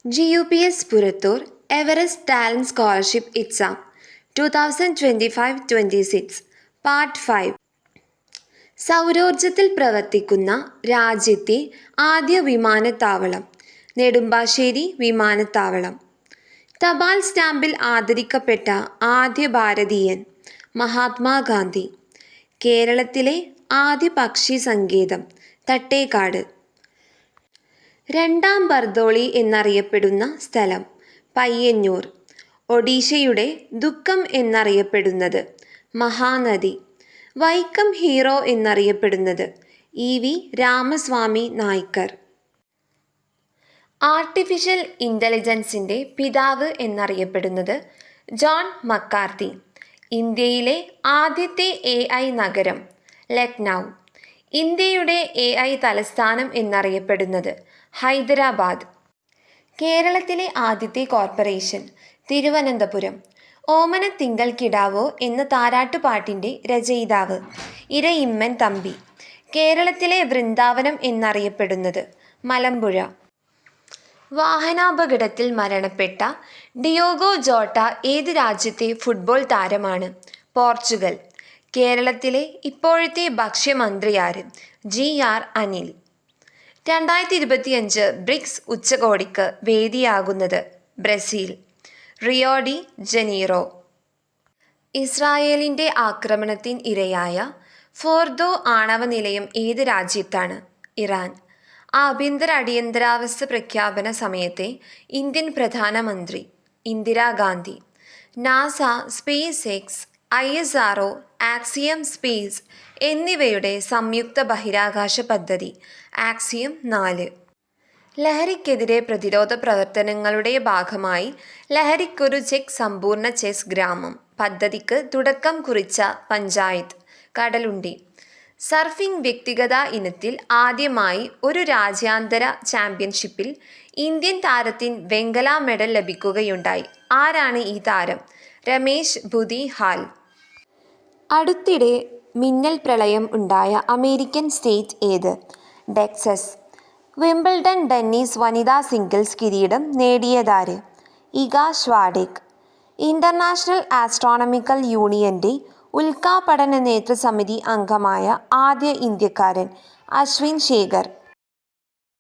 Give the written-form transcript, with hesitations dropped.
GUPS Purathur Everest talent scholarship exam 2025-26 part 5. സൗരോർജത്തിൽ പ്രവർത്തിക്കുന്ന രാജ്യത്തെ ആദ്യ വിമാനത്താവളം നെടുമ്പാശ്ശേരി വിമാനത്താവളം. തപാൽ സ്റ്റാമ്പിൽ ആദരിക്കപ്പെട്ട ആദ്യ ഭാരതീയൻ മഹാത്മാഗാന്ധി. കേരളത്തിലെ ആദ്യ പക്ഷി സങ്കേതം തട്ടേക്കാട്. രണ്ടാം ബർദോളി എന്നറിയപ്പെടുന്ന സ്ഥലം പയ്യന്നൂർ. ഒഡീഷയുടെ ദുഃഖം എന്നറിയപ്പെടുന്നത് മഹാനദി. വൈക്കം ഹീറോ എന്നറിയപ്പെടുന്നത് EV രാമസ്വാമി നായ്ക്കർ. ആർട്ടിഫിഷ്യൽ ഇൻ്റലിജൻസിൻ്റെ പിതാവ് എന്നറിയപ്പെടുന്നത് ജോൺ മക്കാർത്തി. ഇന്ത്യയിലെ ആദ്യത്തെ AI നഗരം ലക്നൗ. ഇന്ത്യയുടെ AI തലസ്ഥാനം എന്നറിയപ്പെടുന്നത് ഹൈദരാബാദ്. കേരളത്തിലെ ആദ്യത്തെ കോർപ്പറേഷൻ തിരുവനന്തപുരം. ഓമനത്തിങ്കൾ കിടാവോ എന്ന താരാട്ടുപാട്ടിൻ്റെ രചയിതാവ് ഇരയിമ്മൻ തമ്പി. കേരളത്തിലെ വൃന്ദാവനം എന്നറിയപ്പെടുന്നത് മലമ്പുഴ. വാഹനാപകടത്തിൽ മരണപ്പെട്ട ഡിയോഗോ ജോട്ട ഏത് രാജ്യത്തെ ഫുട്ബോൾ താരമാണ്? പോർച്ചുഗൽ. കേരളത്തിലെ ഇപ്പോഴത്തെ ഭക്ഷ്യമന്ത്രി ആര്? GR അനിൽ. 2025 ബ്രിക്സ് ഉച്ചകോടിക്ക് വേദിയാകുന്നത് ബ്രസീൽ, റിയോ ഡി ജനീറോ. ഇസ്രായേലിൻ്റെ ആക്രമണത്തിന് ഇരയായ ഫോർദോ ആണവ നിലയം ഏത് രാജ്യത്താണ്? ഇറാൻ. ആഭ്യന്തര അടിയന്തരാവസ്ഥ പ്രഖ്യാപന സമയത്തെ ഇന്ത്യൻ പ്രധാനമന്ത്രി Indira Gandhi. NASA, space X, ISRO, axiom space എന്നിവയുടെ സംയുക്ത ബഹിരാകാശ പദ്ധതി ആക്സിയം 4. ലഹരിക്കെതിരെ പ്രതിരോധ പ്രവർത്തനങ്ങളുടെ ഭാഗമായി ലഹരിക്കൊരു ചെക്ക് സമ്പൂർണ്ണ ചെസ് ഗ്രാമം പദ്ധതിക്ക് തുടക്കം കുറിച്ച പഞ്ചായത്ത് കടലുണ്ടി. സർഫിംഗ് വ്യക്തിഗത ഇനത്തിൽ ആദ്യമായി ഒരു രാജ്യാന്തര ചാമ്പ്യൻഷിപ്പിൽ ഇന്ത്യൻ താരത്തിന് വെങ്കല മെഡൽ ലഭിക്കുകയുണ്ടായി. ആരാണ് ഈ താരം? രമേശ് ബുദിഹാൽ. അടുത്തിടെ മിന്നൽ പ്രളയം ഉണ്ടായ അമേരിക്കൻ സ്റ്റേറ്റ് ഏത്? ടെക്സസ്. വിംബിൾഡൺ ടെന്നീസ് വനിതാ സിംഗിൾസ് കിരീടം നേടിയതാര്? ഇഗ സ്വാടെക്. ഇന്റർനാഷണൽ ആസ്ട്രോണമിക്കൽ യൂണിയന്റെ ഉൽക്കാ പഠന നേതൃസമിതി അംഗമായ ആദ്യ ഇന്ത്യക്കാരൻ അശ്വിൻ ശേഖർ.